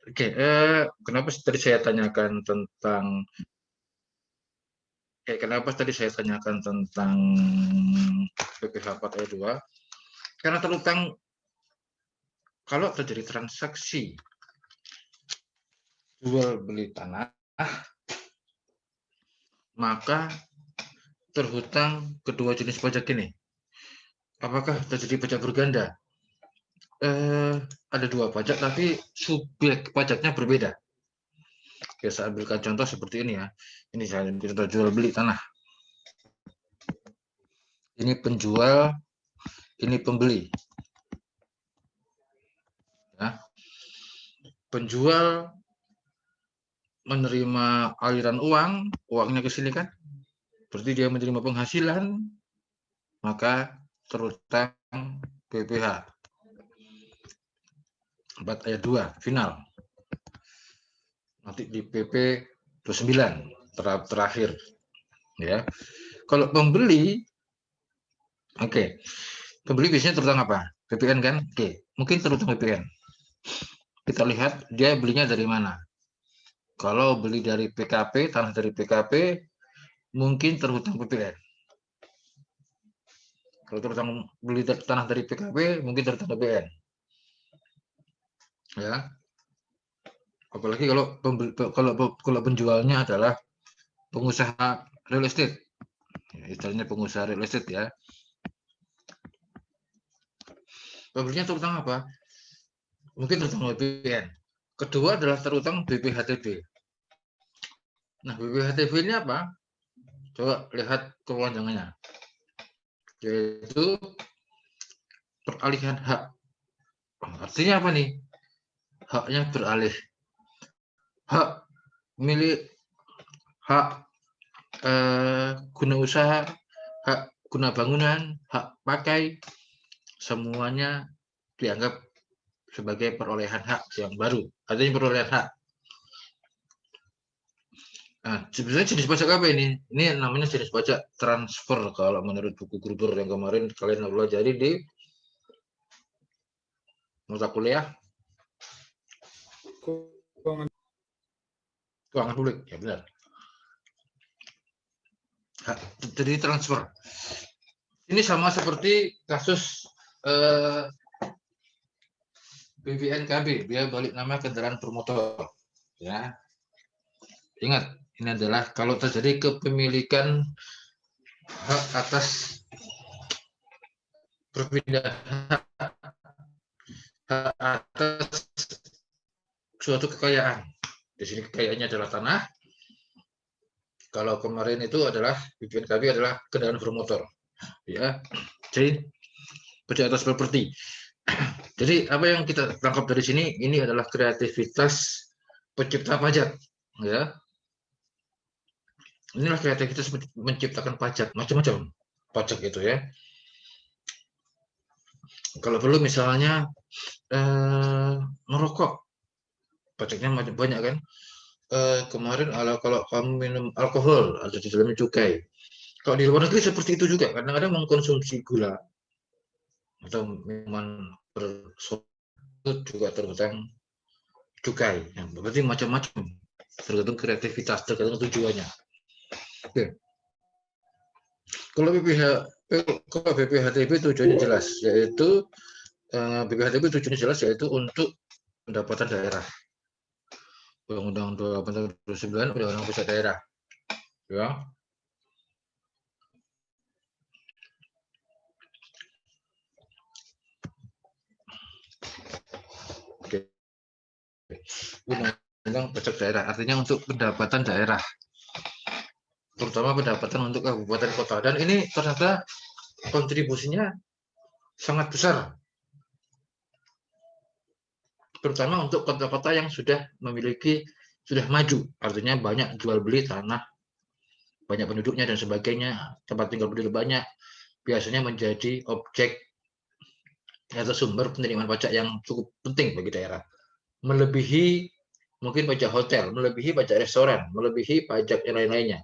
Oke, kenapa tadi saya tanyakan tentang PPh 4 ayat 2? Karena terutang kalau terjadi transaksi jual beli tanah, maka terhutang kedua jenis pajak ini. Apakah terjadi pajak berganda? Ada dua pajak, tapi subjek pajaknya berbeda. Oke, saya ambilkan contoh seperti ini ya. Ini saya contoh jual beli tanah. Ini penjual, ini pembeli. Ya. Penjual menerima aliran uang, uangnya ke sini kan, berarti dia menerima penghasilan, maka terutang PPh 4 ayat 2 final. Nanti di PP 29 terakhir. Ya. Kalau pembeli, oke. Pembeli biasanya terutang apa? PPN kan? Oke, mungkin terutang PPN. Kita lihat dia belinya dari mana. Kalau beli dari PKP, tanah dari PKP, mungkin terhutang PPN. Kalau terutang beli tanah dari PKP, mungkin terhutang PPN. Ya. Apalagi kalau penjualnya adalah pengusaha real estate. Ya, istilahnya pengusaha real estate ya. Pembelinya terutang apa? Mungkin terutang PPN. Kedua adalah terutang BPHTB. Nah, BPHTB ini apa? Coba lihat kepanjangannya. Yaitu peralihan hak. Artinya apa nih? Haknya beralih. Hak milik, hak guna usaha, hak guna bangunan, hak pakai, semuanya dianggap sebagai perolehan hak yang baru. Artinya perolehan hak. Nah, sebenarnya jenis pajak apa ini? Ini namanya jenis pajak transfer kalau menurut buku Gruber yang kemarin kalian pelajari di mata kuliah keuangan publik, ya benar. Jadi transfer. Ini sama seperti kasus BPNKB, dia balik nama kendaraan bermotor. Ya, ingat ini adalah kalau terjadi kepemilikan hak atas perpindahan hak atas suatu kekayaan. Di sini kekayaannya adalah tanah. Kalau kemarin itu adalah BPNKB adalah kendaraan bermotor. Ya, jadi pajak atas properti. Jadi apa yang kita tangkap dari sini ini adalah kreativitas pencipta pajak. Ya, inilah kreativitas menciptakan pajak macam-macam pajak itu ya. Kalau perlu misalnya merokok, pajaknya banyak kan. Kemarin kalau kamu minum alkohol ada di dalamnya cukai. Kalau di luar negeri seperti itu juga, kadang-kadang mengkonsumsi gula atau minuman bersoda juga terhutang cukai. Ya, berarti macam-macam, tergantung kreativitas, tergantung tujuannya. Oke. Kalau BPHTB tujuannya jelas, yaitu BPHTB tujuannya jelas yaitu untuk pendapatan daerah. Undang-Undang 28 tahun 2009 Undang-Undang Pusat Daerah. Ya. Oke. Undang-Undang Pajak Daerah artinya untuk pendapatan daerah, terutama pendapatan untuk kabupaten kota. Dan ini ternyata kontribusinya sangat besar, terutama untuk kota-kota yang sudah maju, artinya banyak jual beli tanah, banyak penduduknya dan sebagainya, tempat tinggal penduduk banyak, biasanya menjadi objek atau sumber penerimaan pajak yang cukup penting bagi daerah, melebihi mungkin pajak hotel, melebihi pajak restoran, melebihi pajak yang lain-lainnya.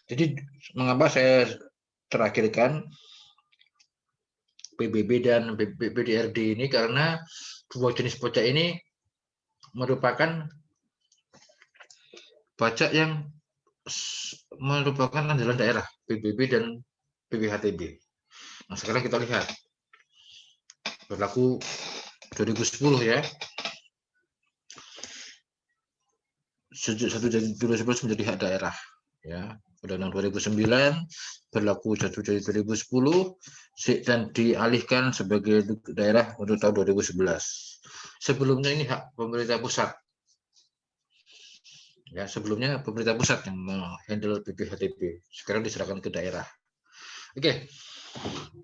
Jadi mengapa saya terakhirkan PBB dan PDRD ini, karena dua jenis pajak ini merupakan pajak yang merupakan andalan daerah PBB dan PPHTB. Nah, sekarang kita lihat berlaku 2010 ya. Sejak 1 Januari 2011 menjadi hak daerah ya. Undang-Undang 2009 berlaku 1 Januari 2010 dan dialihkan sebagai daerah untuk tahun 2011. Sebelumnya ini hak pemerintah pusat. Ya, sebelumnya pemerintah pusat yang menghandle PPHTB, sekarang diserahkan ke daerah. Oke.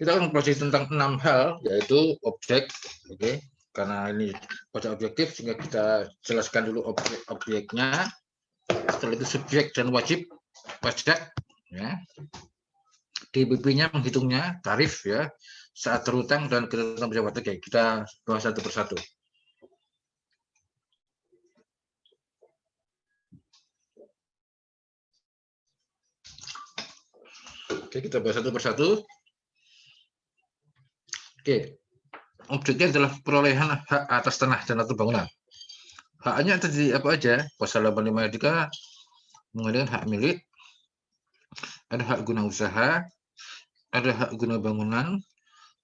Kita akan mempelajari tentang 6 hal, yaitu objek, oke. Karena ini pajak objektif sehingga kita jelaskan dulu objek-objeknya. Setelah itu subjek dan wajib pajak ya. DPP-nya menghitungnya, tarif ya, saat terutang dan ketentuan pejabat. Oke, kita bahas satu persatu. Oke, kita bahas satu persatu. Oke, objeknya adalah perolehan hak atas tanah dan atau bangunan. Haknya tadi apa aja? Pasal 85 mengandung hak milik, ada hak guna usaha, ada hak guna bangunan,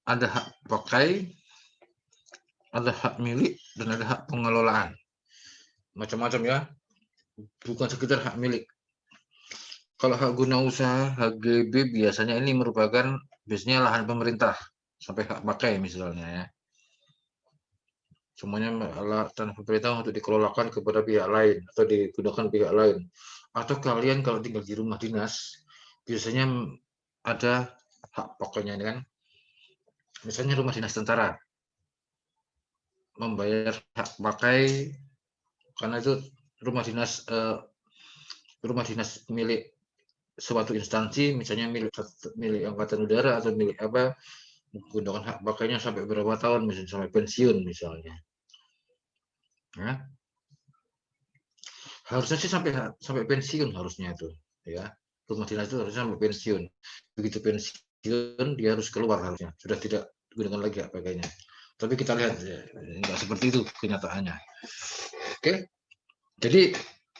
ada hak pakai, ada hak milik, dan ada hak pengelolaan. Macam-macam ya, bukan sekedar hak milik. Kalau hak guna usaha, HGB biasanya ini merupakan biasanya lahan pemerintah, sampai hak pakai misalnya ya. Semuanya tanah pemerintah untuk dikelolakan kepada pihak lain atau digunakan pihak lain. Atau kalian kalau tinggal di rumah dinas, biasanya ada hak pokoknya kan. Misalnya rumah dinas tentara, membayar hak pakai karena itu rumah dinas milik suatu instansi, misalnya milik angkatan udara atau milik apa, menggunakan hak pakainya sampai berapa tahun, misalnya sampai pensiun misalnya. Ya. Harusnya sih sampai pensiun harusnya itu, ya. Rumah dinas itu harusnya sampai pensiun. Begitu pensiun dia harus keluar harusnya, sudah tidak digunakan lagi hak pakainya. Tapi kita lihat ya, enggak seperti itu kenyataannya. Oke. Jadi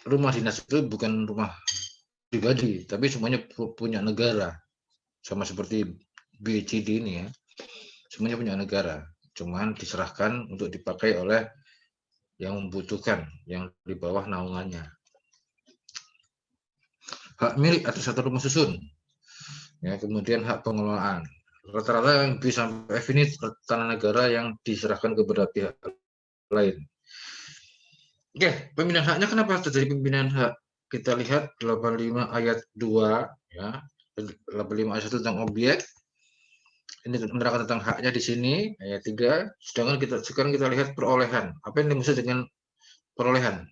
rumah dinas itu bukan rumah pribadi, tapi semuanya punya negara. Sama seperti BCD ini ya. Semuanya punya negara. Cuman diserahkan untuk dipakai oleh yang membutuhkan, yang di bawah naungannya. Hak milik atas satu rumah susun. Ya, kemudian hak pengelolaan. Rata-rata yang bisa F ini tanah negara yang diserahkan kepada pihak lain. Oke, pembinaan haknya kenapa terjadi pembinaan hak? Kita lihat 85 ayat 2 ya. 85 ayat 1 tentang objek. Ini menerangkan tentang haknya di sini ayat 3. Sedangkan sekarang kita lihat perolehan. Apa yang dimaksud dengan perolehan?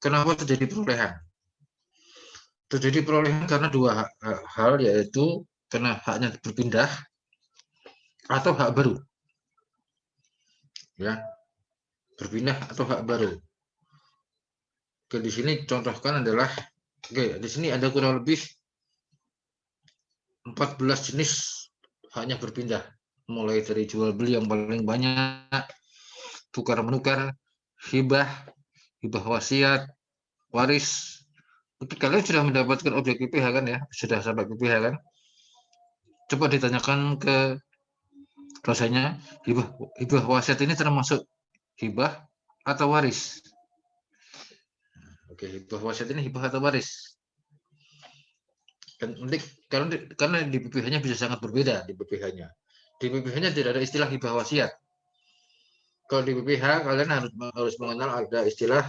Kenapa terjadi perolehan? Terjadi perolehan karena dua hal, yaitu karena haknya berpindah atau hak baru. Ya. Berpindah atau hak baru. Oke, di sini contohkan adalah di sini ada kurang lebih 14 jenis haknya berpindah. Mulai dari jual beli yang paling banyak, tukar menukar, hibah wasiat, waris. Kalian sudah mendapatkan objek PPh kan ya? Sudah sampai PPh kan? Coba ditanyakan ke dosennya, hibah wasiat ini termasuk hibah atau waris? Oke, hibah wasiat ini hibah atau waris? Karena di PPh-nya bisa sangat berbeda di PPh-nya. Di PPh-nya tidak ada istilah hibah wasiat. Kalau di PPh kalian harus mengenal ada istilah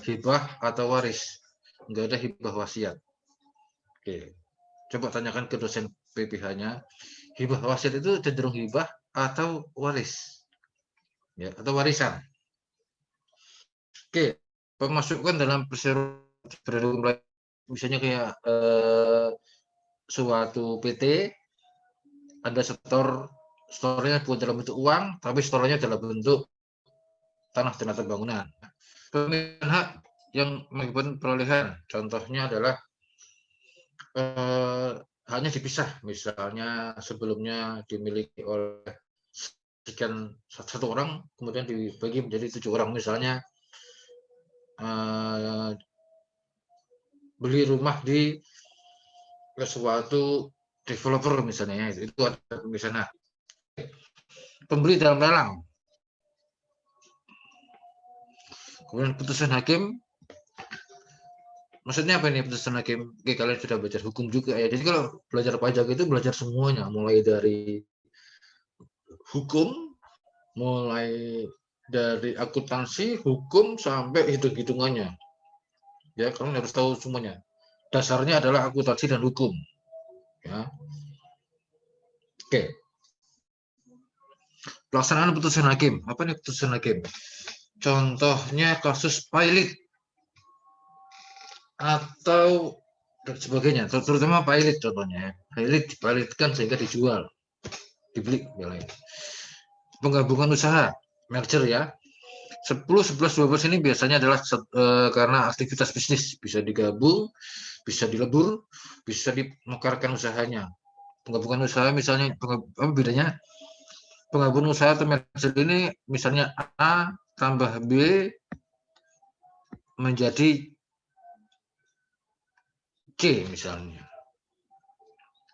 hibah atau waris. Enggak ada hibah wasiat. Oke. Coba tanyakan ke dosen PPh-nya, hibah wasiat itu cenderung hibah atau waris? Ya, atau warisan. Oke, pemasukan dalam periode misalnya kayak suatu PT ada store-nya bukan dalam bentuk uang, tapi store-nya dalam bentuk tanah dan atau bangunan. Pemilihan hak yang mengakibatkan perolehan, contohnya adalah haknya dipisah, misalnya sebelumnya dimiliki oleh sekian satu orang, kemudian dibagi menjadi 7 orang, misalnya beli rumah di suatu developer misalnya, itu ada misalnya pembeli dalam lelang. Kemudian putusan hakim, maksudnya apa ini putusan hakim? Oke, kalian sudah belajar hukum juga ya. Jadi kalau belajar pajak itu belajar semuanya, mulai dari hukum, mulai dari akuntansi, hukum sampai hitung-hitungannya. Ya, kalian harus tahu semuanya. Dasarnya adalah akuntansi dan hukum. Ya. Oke. Pelaksanaan putusan hakim. Apa nih putusan hakim? Contohnya kasus pilot atau dan sebagainya, terutama pilot contohnya. Pilotkan sehingga dijual, dibeli nilai. Penggabungan usaha, merger ya. 10, 11, 12 ini biasanya adalah karena aktivitas bisnis bisa digabung, bisa dilebur, bisa dimekarkan usahanya. Penggabungan usaha misalnya apa bedanya? Penggabungan usaha atau merger ini misalnya A tambah B menjadi C misalnya.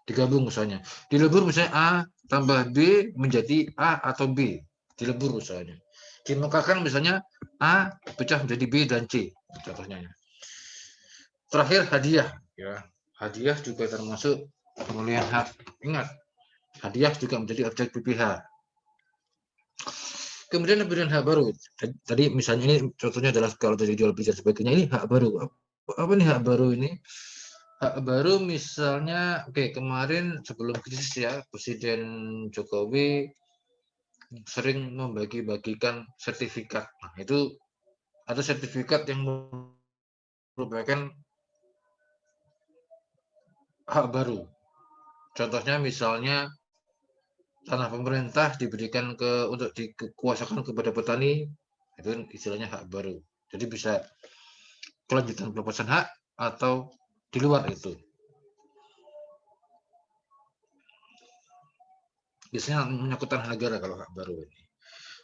Digabung usahanya. Dilebur misalnya A tambah B menjadi A atau B. Dilebur usahanya. Dimekarkan misalnya A pecah menjadi B dan C contohnya. Terakhir hadiah ya. Hadiah juga termasuk pemulihan hak. Ingat, hadiah juga menjadi objek PPh. Kemudian pemberian hak baru. Tadi misalnya ini contohnya adalah kalau dari jual beli dan sebagainya, ini hak baru. Apa nih hak baru ini? Hak baru misalnya, oke, kemarin sebelum krisis ya, Presiden Jokowi sering membagi-bagikan sertifikat. Nah, itu ada sertifikat yang merupakan hak baru. Contohnya misalnya tanah pemerintah diberikan untuk dikuasakan kepada petani, itu istilahnya hak baru. Jadi bisa kelanjutan pelepasan hak atau di luar itu. Biasanya menyangkut tanah negara kalau hak baru ini.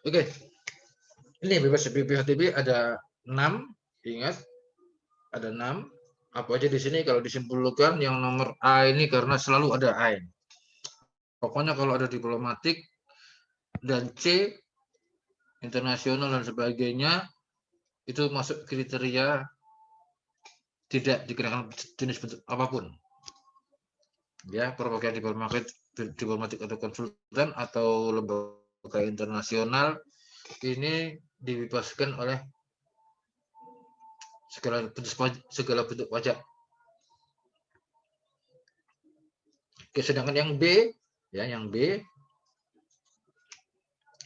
Oke, ini bebas BPHTB ada 6, ingat ada 6. Apa aja di sini kalau disimpulkan yang nomor A ini karena selalu ada A. Pokoknya kalau ada diplomatik dan C internasional dan sebagainya itu masuk kriteria tidak dikenakan jenis bentuk apapun. Ya, perwakilan diplomatik atau konsultan atau lembaga internasional ini dibebaskan oleh segala bentuk pajak. Oke, sedangkan yang B, ya yang B,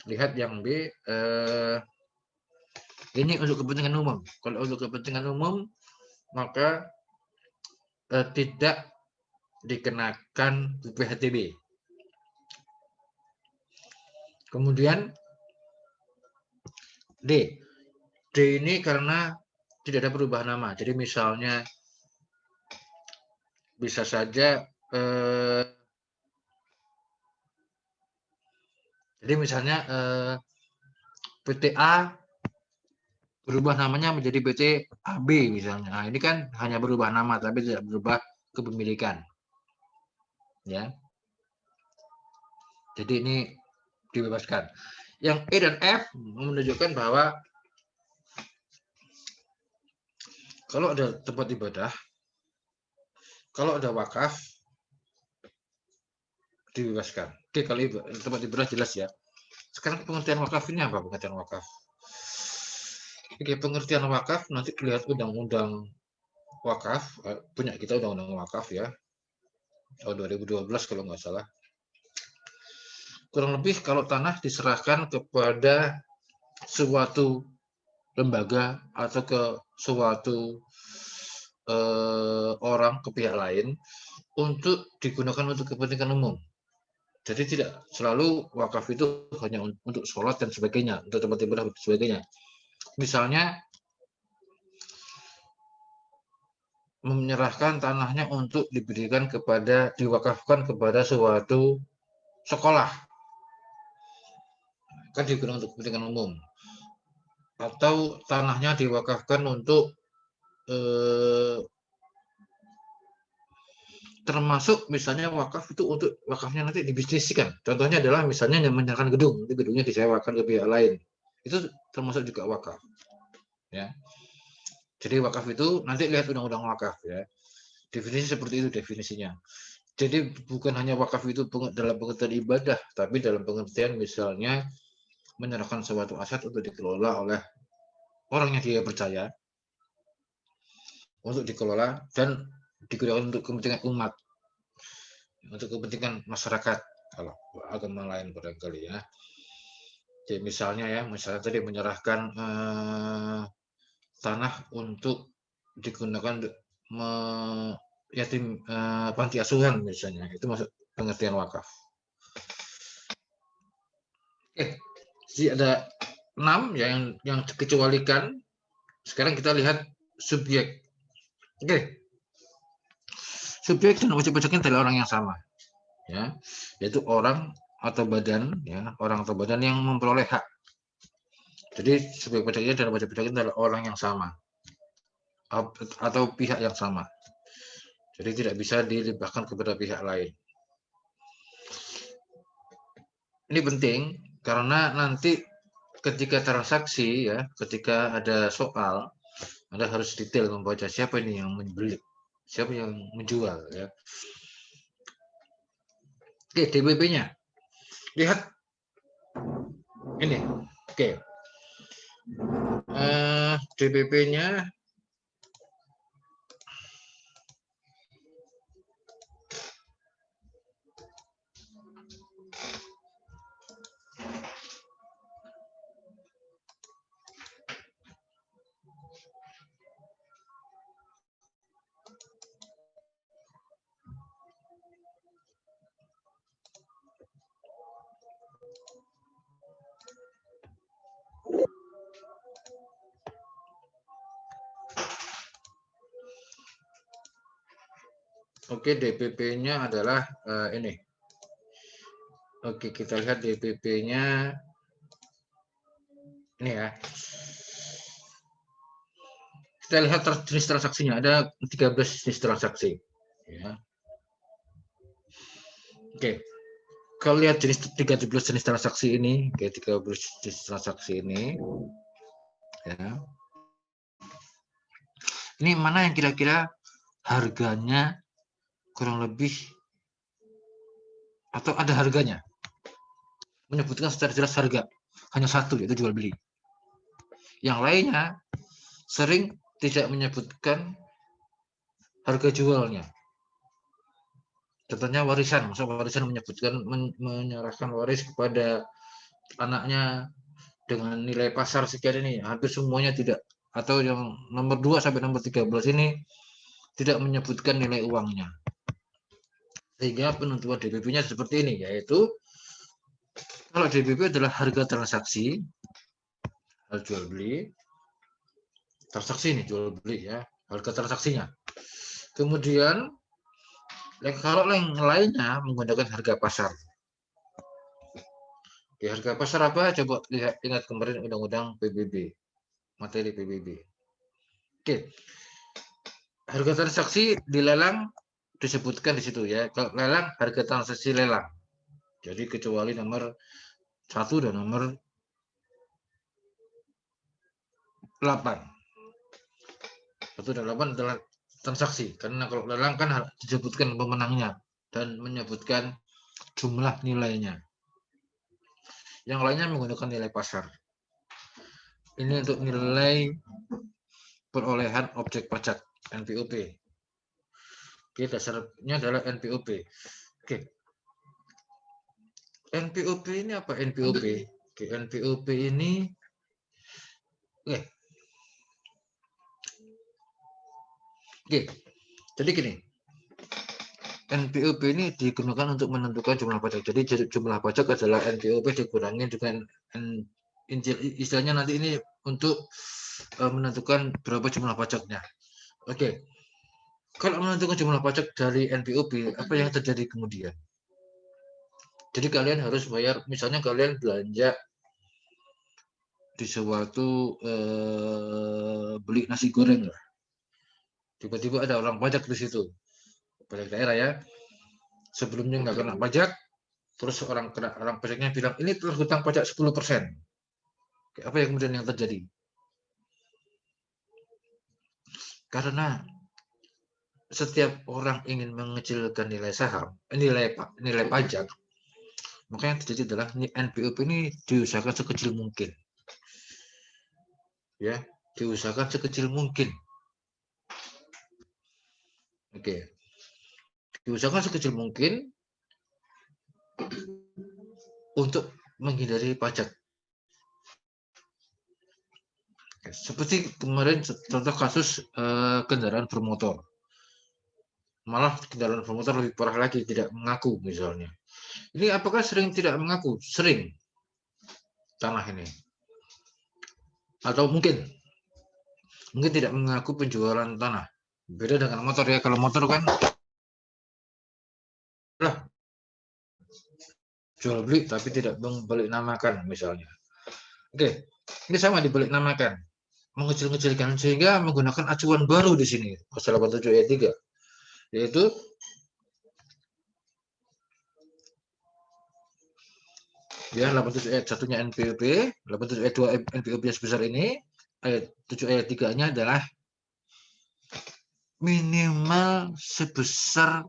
lihat yang B, ini untuk kepentingan umum. Kalau untuk kepentingan umum, maka tidak dikenakan BPHTB. Kemudian D. D ini karena tidak ada perubahan nama. Jadi misalnya bisa saja jadi misalnya PT A berubah namanya menjadi PT AB misalnya. Nah, ini kan hanya berubah nama tapi tidak berubah kepemilikan. Ya. Jadi ini dibebaskan. Yang E dan F menunjukkan bahwa kalau ada tempat ibadah, kalau ada wakaf, dibebaskan. Oke, kalau tempat ibadah jelas ya. Sekarang pengertian wakaf ini apa pengertian wakaf? Oke, pengertian wakaf nanti lihat undang-undang wakaf, punya kita undang-undang wakaf ya, tahun 2012 kalau nggak salah. Kurang lebih kalau tanah diserahkan kepada suatu lembaga atau ke suatu orang, ke pihak lain untuk digunakan untuk kepentingan umum. Jadi tidak selalu wakaf itu hanya untuk sholat dan sebagainya, untuk tempat ibadah dan sebagainya. Misalnya menyerahkan tanahnya untuk diberikan diwakafkan kepada suatu sekolah, kan digunakan untuk kepentingan umum. atau tanahnya diwakafkan untuk termasuk misalnya wakaf itu untuk wakafnya nanti dibisniskan. Contohnya adalah misalnya menyerahkan gedung, itu gedungnya disewakan ke pihak lain. Itu termasuk juga wakaf. Ya. Jadi wakaf itu nanti lihat undang-undang wakaf ya. Definisi seperti itu definisinya. Jadi bukan hanya wakaf itu dalam pengertian ibadah, tapi dalam pengertian misalnya menyerahkan suatu aset untuk dikelola oleh orang yang dia percaya untuk dikelola dan digunakan untuk kepentingan umat, untuk kepentingan masyarakat kalau agama lain barangkali ya. Jadi misalnya tadi menyerahkan tanah untuk digunakan yatim panti asuhan misalnya, itu masuk pengertian wakaf. Oke, jadi ada 6 yang dikecualikan. Sekarang kita lihat subjek. Oke. Subjek dan wajib pajaknya adalah orang yang sama. Ya, yaitu orang atau badan ya, orang atau badan yang memperoleh hak. Jadi subjek pajaknya dan wajib pajaknya adalah orang yang sama atau pihak yang sama. Jadi tidak bisa dilimpahkan kepada pihak lain. Ini penting karena nanti ketika transaksi ya, ketika ada soal, Anda harus detail membaca siapa ini yang membeli, siapa yang menjual ya. Oke, DPP-nya. Lihat ini. Oke. DPP-nya Oke, DPP-nya adalah ini. Oke, kita lihat DPP-nya ini ya. Kita lihat jenis transaksinya, ada 13 jenis transaksi. Ya. Oke, kalau lihat jenis 13 jenis transaksi ini, oke, 13 jenis transaksi ini, ya. Ini mana yang kira-kira harganya kurang lebih atau ada harganya? Menyebutkan secara jelas harga, hanya satu yaitu jual beli. Yang lainnya sering tidak menyebutkan harga jualnya. Contohnya warisan, masa warisan menyebutkan menyerahkan waris kepada anaknya dengan nilai pasar sekian ini, hampir semuanya tidak. Atau yang nomor 2 sampai nomor 13 ini tidak menyebutkan nilai uangnya. Sehingga penentuan DPP-nya seperti ini, yaitu kalau DPP adalah harga transaksi, harga jual beli, transaksi ini jual beli ya, harga transaksinya. Kemudian kalau yang lainnya menggunakan harga pasar. Di harga pasar apa? Coba lihat, ingat kemarin undang-undang PBB, materi PBB. Oke, harga transaksi dilelang disebutkan di situ ya. Kalau lelang, harga transaksi lelang. Jadi kecuali nomor 1 dan nomor 8. 1 dan 8 adalah transaksi. Karena kalau lelang kan disebutkan pemenangnya dan menyebutkan jumlah nilainya. Yang lainnya menggunakan nilai pasar. Ini untuk nilai perolehan objek pajak NPOP. Oke, dasarnya adalah NPOP. Oke. NPOP ini apa? NPOP. Oke, NPOP ini Oke. Jadi gini. NPOP ini digunakan untuk menentukan jumlah pajak. Jadi jumlah pajak adalah NPOP dikurangi dengan istilahnya nanti ini untuk menentukan berapa jumlah pajaknya. Oke. Kalau menentukan jumlah pajak dari NPOP, apa yang terjadi kemudian? Jadi kalian harus bayar, misalnya kalian belanja di sewaktu beli nasi goreng lah. Tiba-tiba ada orang pajak di situ, pajak daerah ya. Sebelumnya nggak kena pajak, terus orang pajaknya bilang ini terhutang pajak 10%. Apa yang kemudian yang terjadi? Karena setiap orang ingin mengecilkan nilai saham, nilai pajak, maka yang terjadi adalah NPWP ini diusahakan sekecil mungkin. Ya, diusahakan sekecil mungkin. Oke. Diusahakan sekecil mungkin untuk menghindari pajak. Seperti kemarin contoh kasus kendaraan bermotor. Malah kendaraan bermotor lebih parah lagi, tidak mengaku misalnya. Ini apakah sering tidak mengaku? Sering. Tanah ini. Atau mungkin tidak mengaku penjualan tanah. Beda dengan motor ya. Kalau motor kan lah jual beli tapi tidak membalik namakan misalnya. Oke, ini sama dibalik namakan. Mengecil-kecilkan sehingga menggunakan acuan baru di sini pasal 87 ayat 3 yaitu ya 87 ayat 1-nya NPWP, 87 ayat 2 NPWP sebesar ini, ayat 7 ayat 3-nya adalah minimal sebesar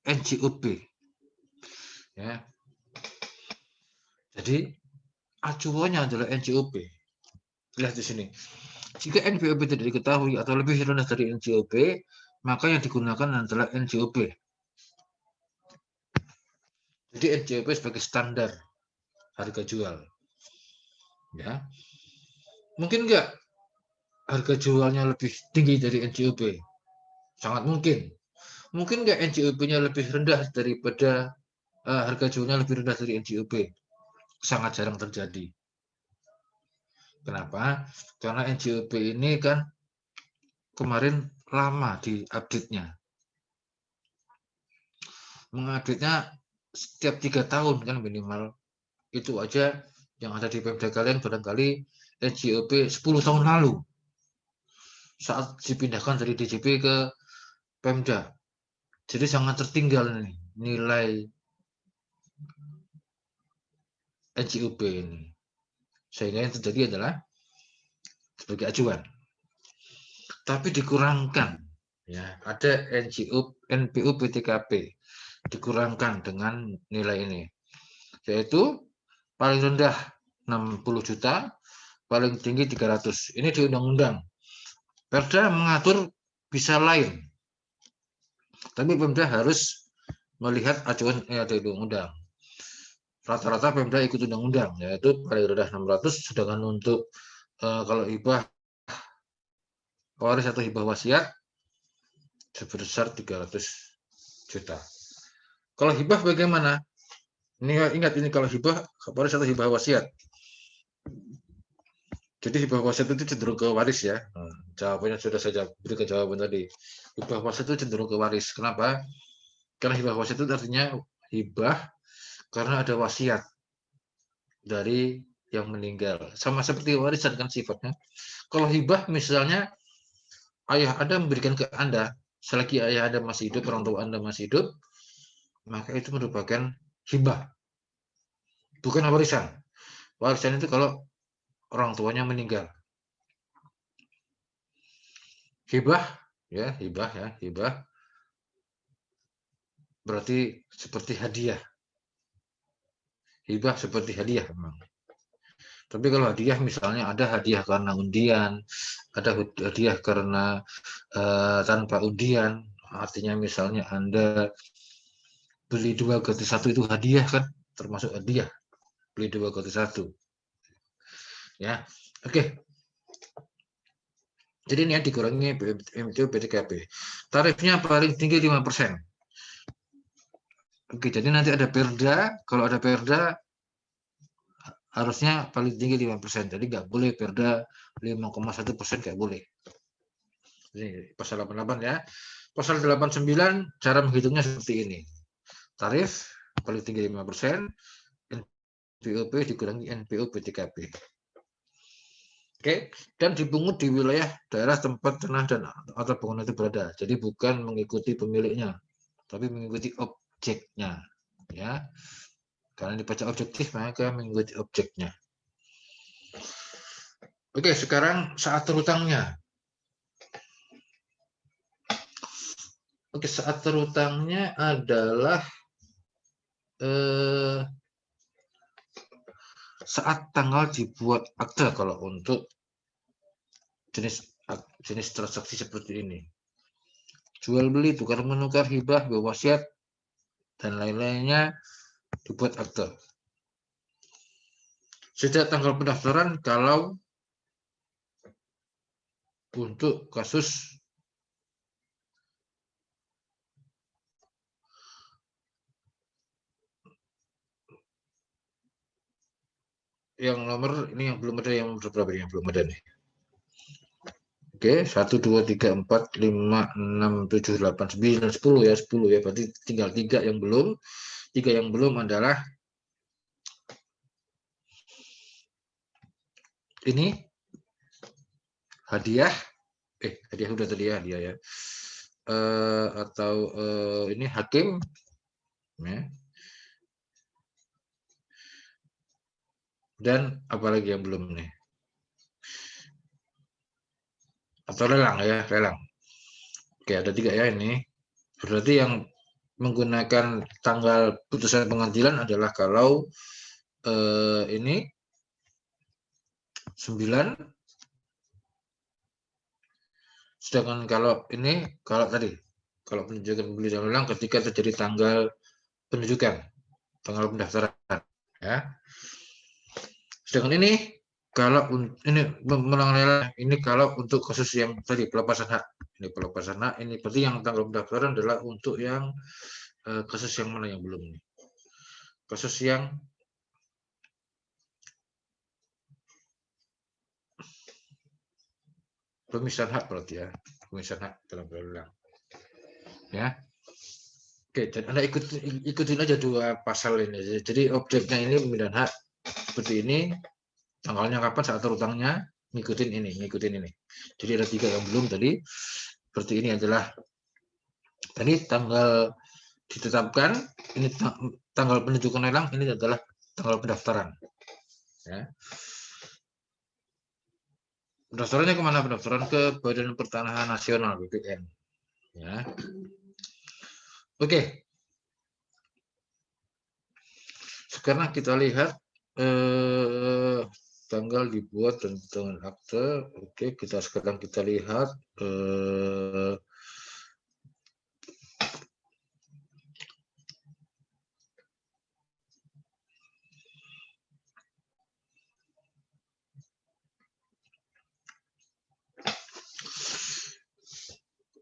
NJOP. Ya. Jadi acuannya adalah NJOP. Lihat di sini. Jika NPWP tidak diketahui atau lebih rendah dari NJOP, maka yang digunakan adalah NJOP. Jadi NJOP sebagai standar harga jual. Ya. Mungkin enggak harga jualnya lebih tinggi dari NJOP? Sangat mungkin. Mungkin enggak NJOP-nya lebih rendah daripada harga jualnya lebih rendah dari NJOP? Sangat jarang terjadi. Kenapa? Karena NJOP ini kan kemarin lama di update-nya. Mengupdate-nya setiap 3 tahun kan minimal. Itu aja yang ada di Pemda kalian barangkali NJOP 10 tahun lalu. Saat dipindahkan dari DJP ke Pemda. Jadi sangat tertinggal nih nilai NJOP ini. Sehingga yang terjadi adalah sebagai acuan. Tapi dikurangkan ya, ada NPU PTKP dikurangkan dengan nilai ini. Yaitu paling rendah 60 juta, paling tinggi 300. Ini di undang-undang. Perda mengatur bisa lain. Tapi Pemda harus melihat acuan yang ada di undang-undang. Rata-rata Pemda ikut undang-undang, yaitu paling rendah 600, sedangkan untuk kalau hibah waris atau hibah wasiat sebesar 300 juta. Kalau hibah bagaimana? Ini ingat ini kalau hibah waris atau hibah wasiat. Jadi hibah wasiat itu cenderung ke waris ya. Jawabannya sudah saya berikan jawaban tadi. Hibah wasiat itu cenderung ke waris. Kenapa? Karena hibah wasiat itu artinya hibah karena ada wasiat dari yang meninggal. Sama seperti warisan kan sifatnya. Kalau hibah misalnya ayah Anda memberikan ke Anda, selagi ayah Anda masih hidup, orang tua Anda masih hidup, maka itu merupakan hibah. Bukan warisan. Warisan itu kalau orang tuanya meninggal. Hibah ya, hibah berarti seperti hadiah. Hibah seperti hadiah memang. Tapi kalau hadiah misalnya ada hadiah karena undian, ada hadiah karena tanpa undian, artinya misalnya Anda beli 2 ganti 1 itu hadiah kan, termasuk hadiah. Beli 2 ganti 1. Ya. Oke. Jadi ini ya dikurangi MTU PTKP. Tarifnya paling tinggi 5%. Oke, jadi nanti ada perda, kalau ada perda harusnya paling tinggi 5%. Jadi nggak boleh perda 5,1% nggak boleh. Ini pasal 88 ya. Pasal 89 cara menghitungnya seperti ini. Tarif paling tinggi 5%, BOP dikurangi NPO B3P. Oke, dan dipungut di wilayah daerah tempat tanah dan atau bangunan itu berada. Jadi bukan mengikuti pemiliknya, tapi mengikuti objeknya, ya. Karena dibaca objektif maka mengikuti objeknya. Oke, sekarang saat terutangnya. Oke, saat terutangnya adalah saat tanggal dibuat akte kalau untuk jenis transaksi seperti ini. Jual beli, tukar menukar, hibah, wasiat dan lain-lainnya dibuat akte. Sejak tanggal pendaftaran kalau untuk kasus yang nomor ini yang belum ada, yang berapa yang belum ada nih. Oke, 1 2 3 4 5 6 7 8 9 10 ya, 10 ya. Berarti tinggal 3 yang belum. 3 yang belum adalah ini hadiah, hadiah udah tadi ya, hadiah ya. Atau ini hakim ya. Dan apalagi yang belum nih, atau lelang ya, lelang. Oke, ada 3 ya ini. Berarti yang menggunakan tanggal putusan pengadilan adalah kalau ini 9, sedangkan kalau ini, kalau tadi, kalau penunjukan beli dan lelang ketika terjadi tanggal penunjukan, tanggal pendaftaran ya. Sedangkan ini kalau ini melang lelang, ini kalau untuk kasus yang tadi pelepasan hak, ini pelepasan hak, ini berarti yang tanggal pendaftaran adalah untuk yang kasus yang mana yang belum nih, kasus yang pemisahan hak berarti ya, pemisahan hak dalam lelang ya. Oke, dan Anda ikutin aja 2 pasal ini. Jadi objeknya ini pembinaan hak seperti ini, tanggalnya kapan saat terutangnya, ngikutin ini. Jadi ada 3 yang belum tadi. Seperti ini adalah tadi tanggal ditetapkan, ini tanggal penunjukan lelang, ini adalah tanggal pendaftaran. Ya. Pendaftarannya kemana? Pendaftaran ke Badan Pertanahan Nasional BPN. Ya. Oke. Sekarang kita lihat tanggal dibuat dan dengan akte. Oke, sekarang kita lihat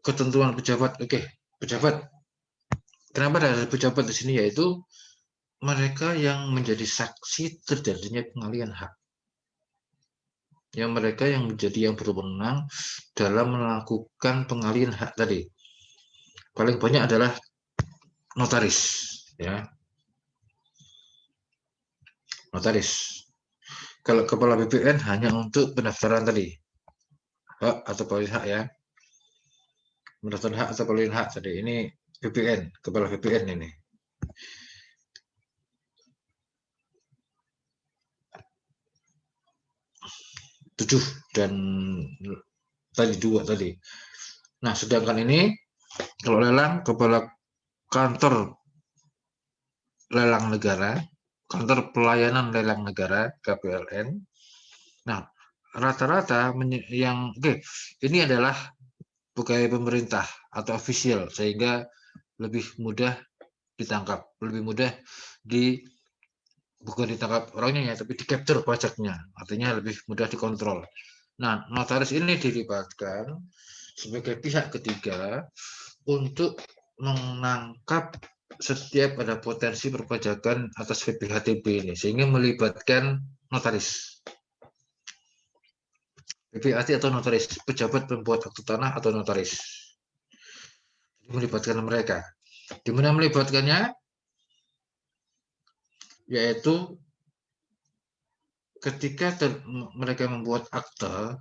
ketentuan pejabat. Oke, pejabat. Kenapa ada pejabat di sini? Yaitu mereka yang menjadi saksi terjadinya pengalihan hak. Yang mereka yang menjadi yang berwenang dalam melakukan pengalihan hak tadi. Paling banyak adalah notaris, ya. Notaris. Kalau kepala BPN hanya untuk pendaftaran tadi, hak atau pengalihan hak ya. Pendaftaran hak atau pengalihan hak tadi. Ini BPN, kepala BPN ini. Tujuh dan tadi 2 tadi. Nah, sedangkan ini kalau lelang kepala kantor lelang negara, kantor pelayanan lelang negara KPLN. Nah, rata-rata yang ini adalah pegawai pemerintah atau official sehingga lebih mudah ditangkap, lebih mudah bukan ditangkap orangnya ya, tapi di capture pajaknya, artinya lebih mudah dikontrol. Nah, notaris ini dilibatkan sebagai pihak ketiga untuk menangkap setiap ada potensi perpajakan atas PPHTB ini, sehingga melibatkan notaris. PPHT atau notaris, pejabat pembuat akte tanah atau notaris. Melibatkan mereka. Di mana melibatkannya? Yaitu ketika mereka membuat akte,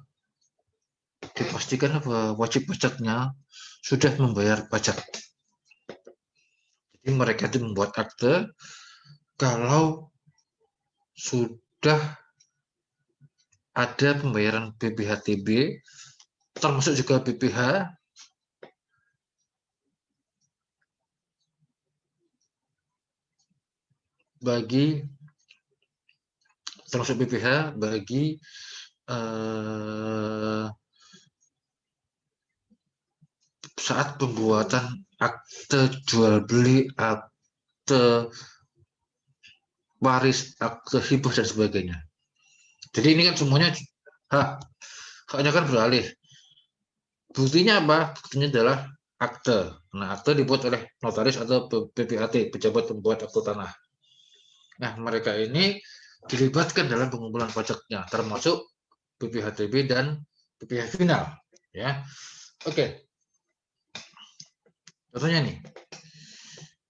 dipastikan bahwa wajib pajaknya sudah membayar pajak. Jadi mereka itu membuat akte kalau sudah ada pembayaran BPHTB, termasuk juga BPH, bagi termasuk BPH bagi saat pembuatan akte jual beli, akte waris, akte hibah dan sebagainya. Jadi ini kan semuanya haknya kan beralih. Buktinya apa? Buktinya adalah akte. Nah, akte dibuat oleh notaris atau PPAT, pejabat pembuat akte tanah. Nah, mereka ini dilibatkan dalam pengumpulan pajaknya, termasuk BPHTB dan BPH final. Ya, oke. Contohnya nih,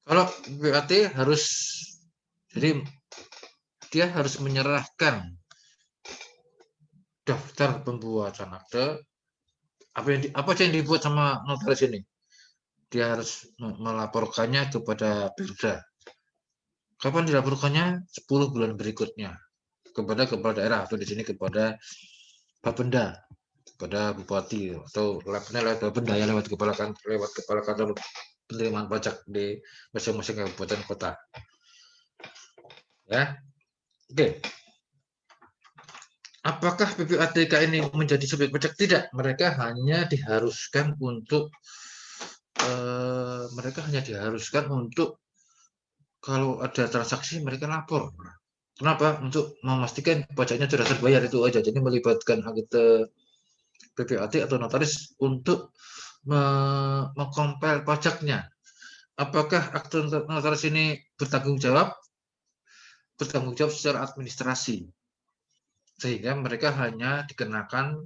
kalau BPAT harus, jadi dia harus menyerahkan daftar pembuatan akte. Apa yang dibuat sama notaris ini? Dia harus melaporkannya kepada Perda. Kapan dilaporkannya? 10 bulan berikutnya kepada kepala daerah, atau di sini kepada Bapenda, kepada bupati, atau lewat Bapenda ya, lewat kepala kantor penerimaan pajak di masing-masing kabupaten kota. Ya, oke. Apakah PPATK ini menjadi subjek pajak? Tidak, mereka hanya diharuskan untuk kalau ada transaksi mereka lapor. Kenapa? Untuk memastikan pajaknya sudah terbayar, itu aja. Jadi melibatkan akte PPAT atau notaris untuk mengkompil pajaknya. Apakah akte notaris ini bertanggung jawab? Bertanggung jawab secara administrasi. Sehingga mereka hanya dikenakan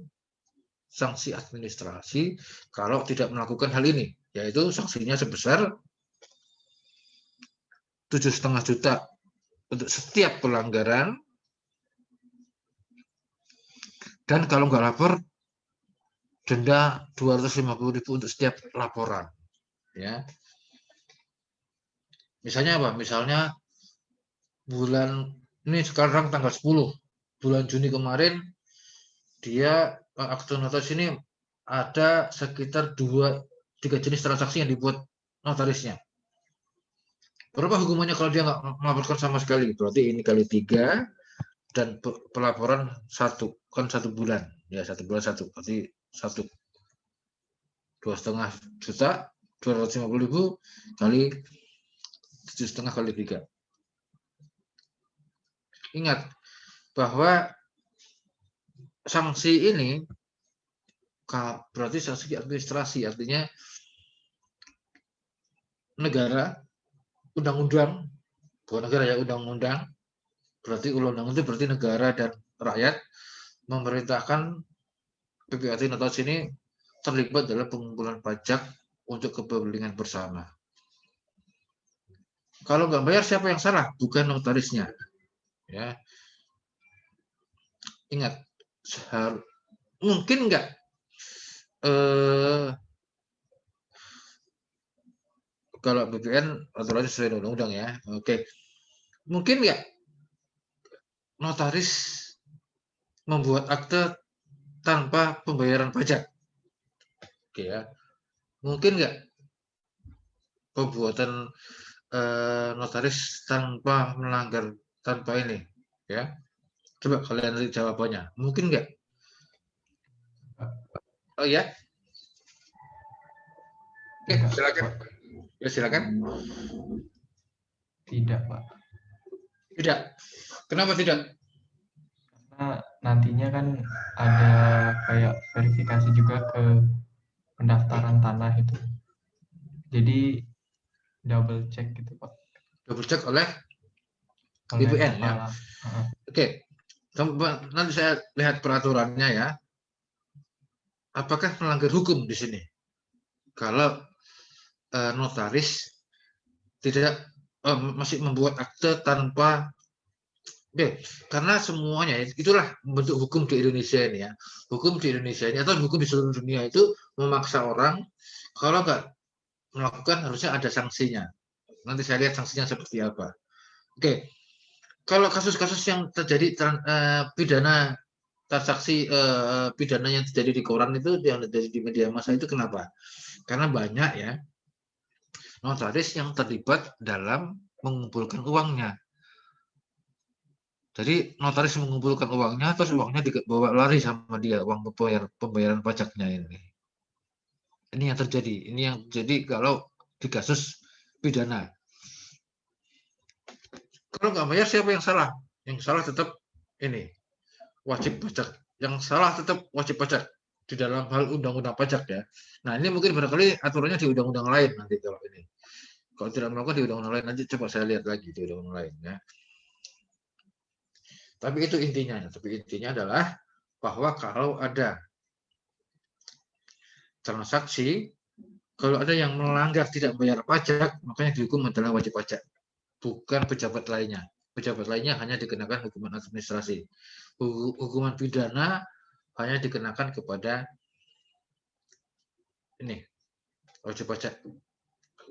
sanksi administrasi kalau tidak melakukan hal ini, yaitu sanksinya sebesar 7,5 juta untuk setiap pelanggaran, dan kalau nggak lapor denda 250.000 untuk setiap laporan. Ya, misalnya apa? Misalnya bulan ini sekarang tanggal 10, bulan Juni kemarin dia akte notaris ini ada sekitar 2-3 jenis transaksi yang dibuat notarisnya. Berapa hukumannya kalau dia nggak melaporkan sama sekali? Berarti ini kali 3, dan pelaporan 1, kan 1 bulan. Ya, 1 bulan 1, berarti 2,5 juta, 250.000 kali 7,5 kali 3. Ingat bahwa sanksi ini berarti sanksi administrasi, artinya negara, undang-undang, bukan negara ya, undang-undang, berarti undang-undang itu berarti negara dan rakyat memerintahkan PPAT notaris ini terlibat dalam pengumpulan pajak untuk kepentingan bersama. Kalau nggak bayar, siapa yang salah? Bukan notarisnya. Ya, ingat, mungkin nggak kalau BPN aturannya sesuai undang-undang ya. Oke, mungkin nggak notaris membuat akte tanpa pembayaran pajak? Oke ya, mungkin nggak pembuatan notaris tanpa melanggar, tanpa ini ya? Coba kalian lihat jawabannya. Mungkin nggak? Oh ya, oke, silakan. Ya, silakan. Tidak, Pak. Tidak. Kenapa tidak? Karena nantinya kan ada kayak verifikasi juga ke pendaftaran tanah itu. Jadi double check gitu, Pak. Double check oleh Oleh BPN ya. kepala. Oke. Nanti saya lihat peraturannya ya. Apakah melanggar hukum di sini? Kalau notaris tidak masih membuat akte tanpa Oke, karena semuanya itulah bentuk hukum di Indonesia ini ya. Hukum di Indonesia ini atau hukum di seluruh dunia itu memaksa orang kalau nggak melakukan harusnya ada sanksinya. Nanti saya lihat sanksinya seperti apa. Oke, kalau kasus-kasus yang terjadi pidana transaksi pidana yang terjadi di koran itu yang terjadi di media massa itu kenapa? Karena banyak ya notaris yang terlibat dalam mengumpulkan uangnya. Jadi notaris mengumpulkan uangnya, terus uangnya dibawa lari sama dia, uang pembayaran pajaknya ini. Ini yang terjadi. Ini yang jadi kalau di kasus pidana. Kalau nggak bayar siapa yang salah? Yang salah tetap ini wajib pajak. Yang salah tetap wajib pajak di dalam hal undang-undang pajak ya. Nah ini mungkin barangkali aturannya di undang-undang lain nanti kalau ini. Kalau tidak melakukan di undang-undang lain nanti coba saya lihat lagi di undang-undang lain ya. Tapi itu intinya. Tapi intinya adalah bahwa kalau ada transaksi, kalau ada yang melanggar tidak bayar pajak, makanya dihukum adalah wajib pajak, bukan pejabat lainnya. Pejabat lainnya hanya dikenakan hukuman administrasi. Hukuman pidana hanya dikenakan kepada ini wajib pajak.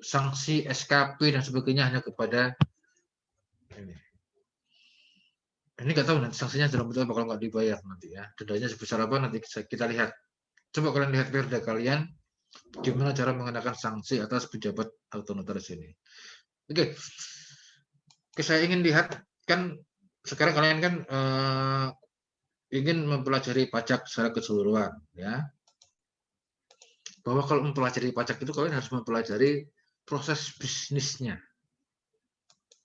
Sanksi SKP dan sebagainya hanya kepada ini. Ini nggak tahu nanti sanksinya dalam bentuk apa kalau nggak dibayar nanti ya. Dendanya sebesar apa nanti kita lihat. Coba kalian lihat perda kalian gimana cara mengenakan sanksi atas pejabat atau notaris ini. Oke. Oke, saya ingin lihat kan sekarang kalian kan ingin mempelajari pajak secara keseluruhan ya. Bahwa kalau mempelajari pajak itu kalian harus mempelajari proses bisnisnya.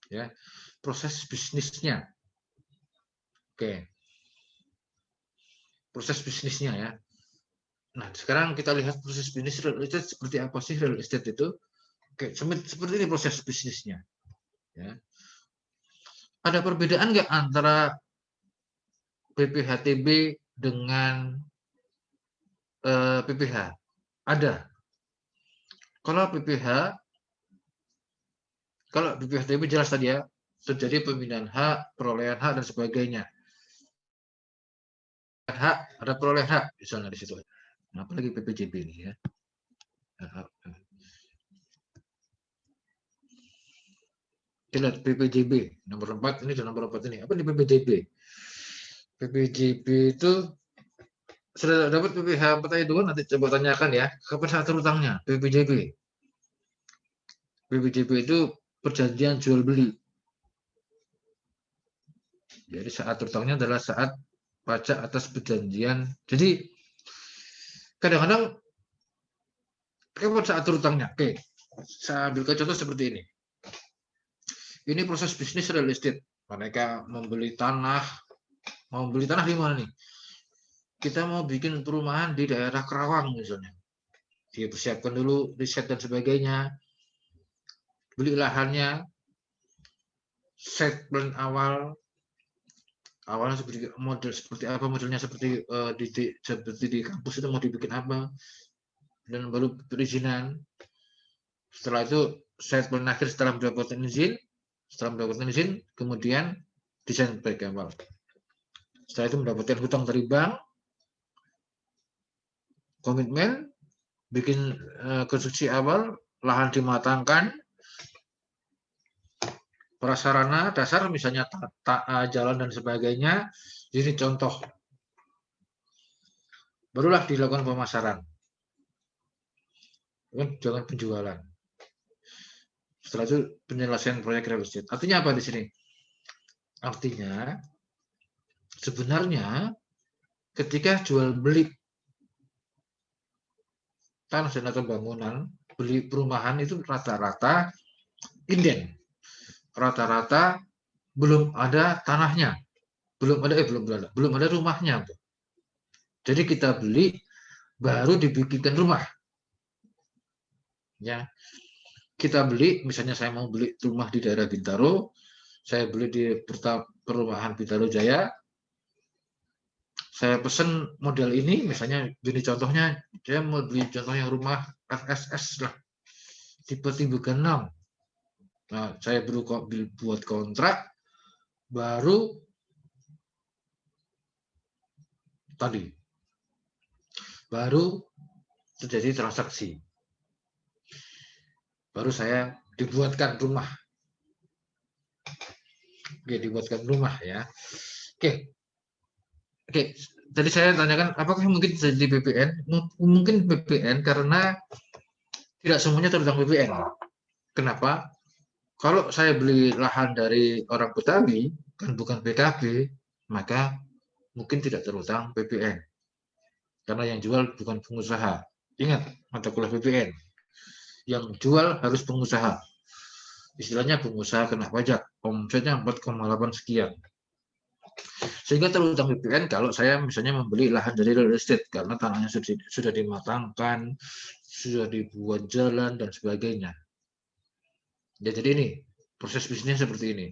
Ya. Proses bisnisnya. Oke. Proses bisnisnya ya. Nah, sekarang kita lihat proses bisnis real estate seperti apa sih real estate itu. Oke, seperti ini proses bisnisnya. Ya. Ada perbedaan nggak antara PPHTB dengan PPH? Ada. Kalau PPHTB jelas tadi ya, terjadi pemindahan hak, perolehan hak dan sebagainya. Hak, ada perolehan hak misalnya di situ. Nah, apalagi PPJB ini ya. Kita lihat PPJB nomor 4 ini dan nomor 4 ini. Apa di PPJB? PPJB itu sudah dapat PPH petai dulu nanti coba tanyakan ya. Kapan saat terutangnya? PPJB. PPJB itu perjanjian jual beli. Jadi saat terutangnya adalah saat pajak atas perjanjian. Jadi kadang-kadang kapan saat terutangnya? Oke, saya ambil contoh seperti ini. Ini proses bisnis real estate. Mereka membeli tanah. Mau beli tanah di mana nih? Kita mau bikin perumahan di daerah Kerawang misalnya. Dia persiapkan dulu riset dan sebagainya. Beli lahannya. Set plan awal. Awalnya seperti apa modelnya seperti di kampus itu mau dibikin apa. Dan baru perizinan. Setelah itu set plan akhir setelah mendapatkan izin. Setelah mendapatkan izin, kemudian desain baik awal. Setelah itu mendapatkan hutang dari bank, komitmen, bikin konstruksi awal, lahan dimatangkan, prasarana dasar misalnya jalan dan sebagainya. Ini contoh. Barulah dilakukan pemasaran. Jangan penjualan. Setelah itu penyelesaian proyek real estate. Artinya apa di sini? Artinya sebenarnya ketika jual beli tanah dan atau bangunan, beli perumahan itu rata-rata inden. Rata-rata belum ada tanahnya. Belum ada rumahnya. Jadi kita beli baru dibikinkan rumah. Ya. Kita beli, misalnya saya mau beli rumah di daerah Bintaro, saya beli di perumahan Bintaro Jaya, saya pesen model ini, misalnya gini contohnya, saya mau beli contohnya rumah FSS lah, tipe 6. Nah, saya buat kontrak, baru tadi. Baru terjadi transaksi. Baru saya dibuatkan rumah. Oke, dibuatkan rumah ya. Oke. Oke, tadi saya tanyakan apakah mungkin jadi BPN? Mungkin BPN karena tidak semuanya terutang BPN. Kenapa? Kalau saya beli lahan dari orang Betawi, kan bukan PKB, maka mungkin tidak terutang BPN. Karena yang jual bukan pengusaha. Ingat, mata kuliah BPN. Yang jual harus pengusaha. Istilahnya pengusaha kena pajak. Omsetnya 4,8 sekian. Sehingga terutang BPN kalau saya misalnya membeli lahan dari real estate karena tanahnya sudah dimatangkan, sudah dibuat jalan dan sebagainya. Ya, jadi ini proses bisnisnya seperti ini.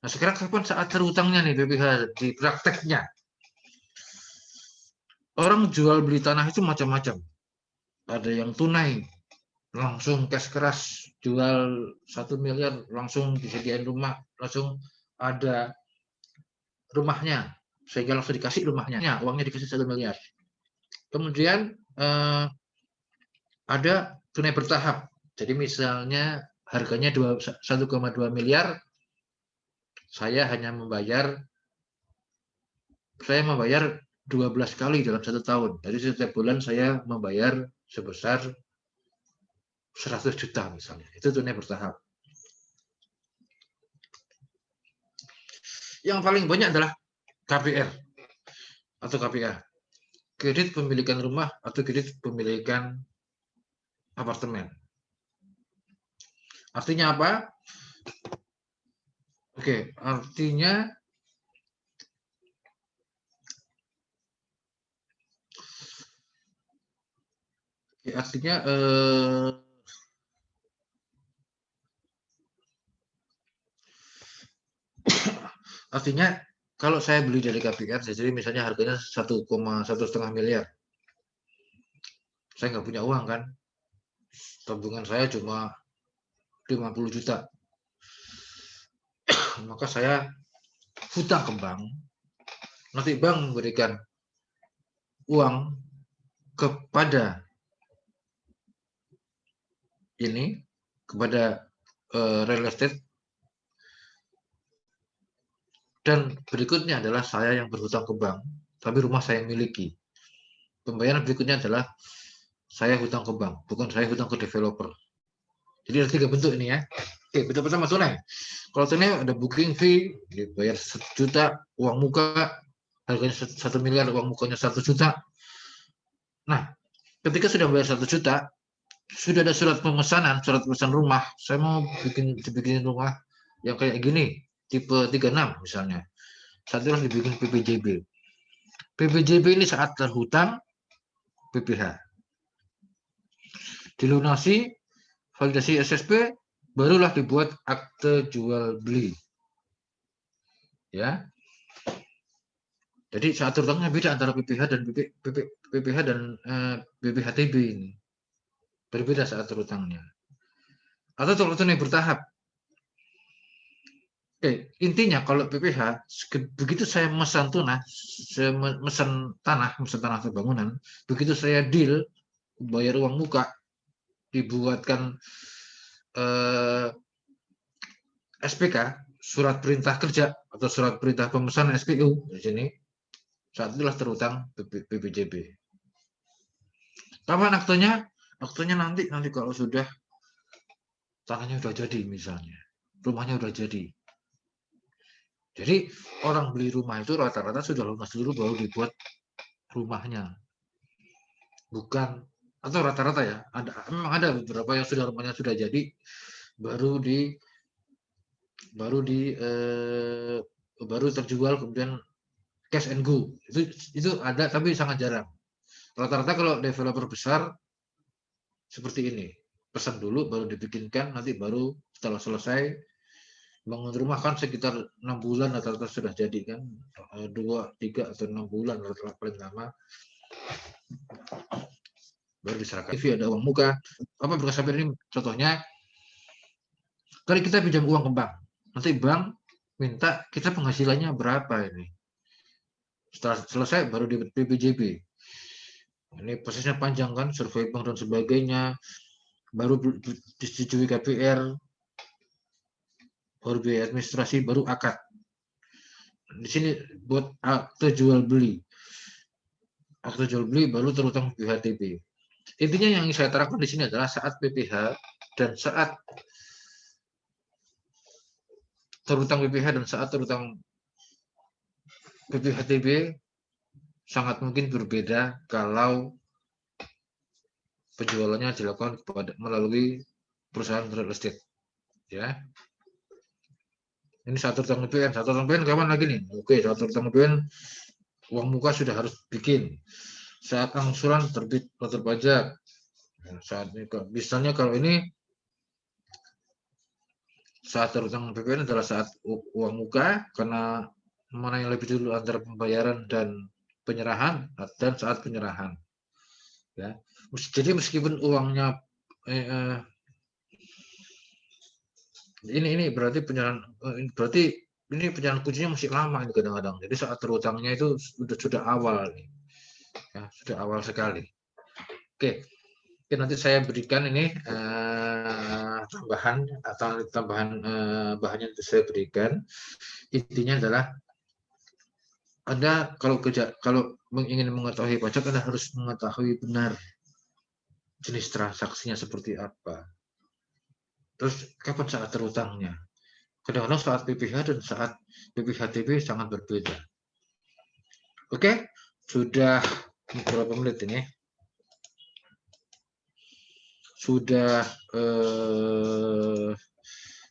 Nah, sekarang kapan saat terutangnya nih BPH di prakteknya? Orang jual beli tanah itu macam-macam. Ada yang tunai, langsung cash keras, jual 1 miliar langsung disediain rumah, langsung ada rumahnya, sehingga langsung dikasih rumahnya, uangnya dikasih 1 miliar. Kemudian ada tunai bertahap. Jadi misalnya harganya 1,2 miliar, saya membayar 12 kali dalam 1 tahun. Jadi setiap bulan saya membayar sebesar 100 juta misalnya. Itu tunai bertahap. Yang paling banyak adalah KPR atau KPA. Kredit pemilikan rumah atau kredit pemilikan apartemen. Artinya apa? Oke, artinya artinya kalau saya beli dari KPR, jadi misalnya harganya 1,5 miliar, saya nggak punya uang kan, tabungan saya cuma 50 juta, maka saya hutang ke bank, nanti bank memberikan uang kepada real estate, dan berikutnya adalah saya yang berhutang ke bank, tapi rumah saya miliki. Pembayaran berikutnya adalah saya hutang ke bank, bukan saya hutang ke developer. Jadi ada 3 bentuk ini ya. Oke, bentuk pertama tunai. Kalau tunai ada booking fee, dibayar 1 juta, uang muka, harganya 1 miliar, uang mukanya 1 juta. Nah, ketika sudah bayar 1 juta, sudah ada surat pemesanan, surat pemesan rumah, saya mau dibikin rumah yang kayak gini, tipe 36 misalnya. Saat itu harus dibikin PPJB. PPJB ini saat terhutang BPH. Dilunasi, validasi SSP, barulah dibuat akte jual beli. Ya. Jadi saat terhutangnya beda antara PPH dan BPHTB ini. Berbeda saat terhutangnya. Atau tunai bertahap. Oke, intinya kalau PPH, begitu saya memesan tanah atau bangunan, begitu saya deal, bayar uang muka, dibuatkan SPK, surat perintah kerja atau surat perintah pemesanan SPU di sini, saat itulah terhutang PPJB. Kapan aktenya? Aktenya nanti kalau sudah tanahnya sudah jadi misalnya, rumahnya sudah jadi. Jadi orang beli rumah itu rata-rata sudah lunas dulu baru dibuat rumahnya. Bukan, atau rata-rata ya, memang ada beberapa yang rumahnya sudah jadi baru terjual kemudian cash and go. Itu ada tapi sangat jarang. Rata-rata kalau developer besar seperti ini, pesan dulu baru dibikinkan, nanti baru setelah selesai bangun rumah kan sekitar 6 bulan rata-rata sudah jadi kan, 2, 3 atau 6 bulan rata-rata paling lama baru diserahkan. TV ada uang muka, apa berkas sampir ini contohnya, kalau kita pinjam uang ke bank, nanti bank minta kita penghasilannya berapa ini, Setelah selesai baru di PPJB. Ini prosesnya panjang kan, survei bank dan sebagainya, baru disetujui KPR, baru biaya administrasi, baru akad. Di sini buat akte jual beli. Akte jual beli baru terutang PPHTB. Intinya yang saya terapkan di sini adalah saat PPH dan saat terutang PPH dan saat terutang PPHTB sangat mungkin berbeda kalau penjualannya dilakukan melalui perusahaan real estate. Ya. Ini saat terutang PPN. Saat terutang PPN kapan lagi nih? Oke, saat terutang PPN uang muka sudah harus bikin. Saat angsuran terbit notar pajak. Saat ini, misalnya kalau ini saat terutang PPN adalah saat uang muka, karena mana yang lebih dulu antara pembayaran dan penyerahan dan saat penyerahan. Ya, jadi meskipun uangnya ini berarti penyerahan kuncinya masih lama ini kadang-kadang. Jadi saat terutangnya itu sudah awal nih. Ya, sudah awal sekali. Oke. Oke, nanti saya berikan ini tambahan bahan yang saya berikan. Intinya adalah Anda kalau ingin mengetahui pajak, Anda harus mengetahui benar jenis transaksinya seperti apa. Terus kapan saat terutangnya? Kadang-kadang saat PPH dan saat PPHTB sangat berbeda. Oke, sudah berapa menit ini? Sudah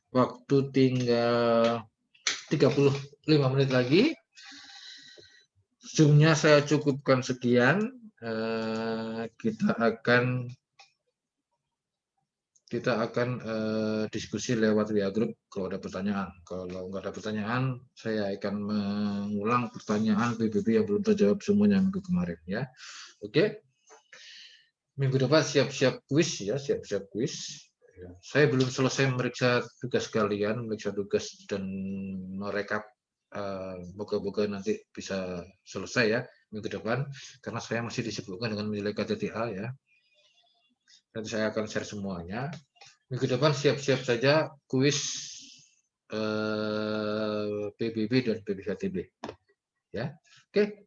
waktu tinggal 35 menit lagi. Zoom-nya saya cukupkan sekian. Kita akan diskusi lewat WA Group kalau ada pertanyaan. Kalau nggak ada pertanyaan, saya akan mengulang pertanyaan PBB yang belum terjawab semuanya minggu kemarin ya. Oke. Minggu depan siap-siap kuis ya, siap-siap kuis. Saya belum selesai memeriksa tugas kalian, memeriksa tugas dan merekap. Moga-moga nanti bisa selesai ya minggu depan, karena saya masih disibukkan dengan menilai KTTA ya. Nanti saya akan share semuanya. Minggu depan siap-siap saja kuis PBB dan PPHTB. Ya, oke.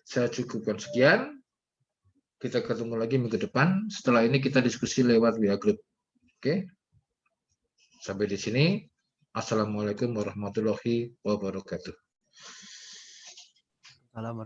Saya cukupkan sekian. Kita ketemu lagi minggu depan. Setelah ini kita diskusi lewat WA Group. Oke. Sampai di sini. Assalamualaikum warahmatullahi wabarakatuh.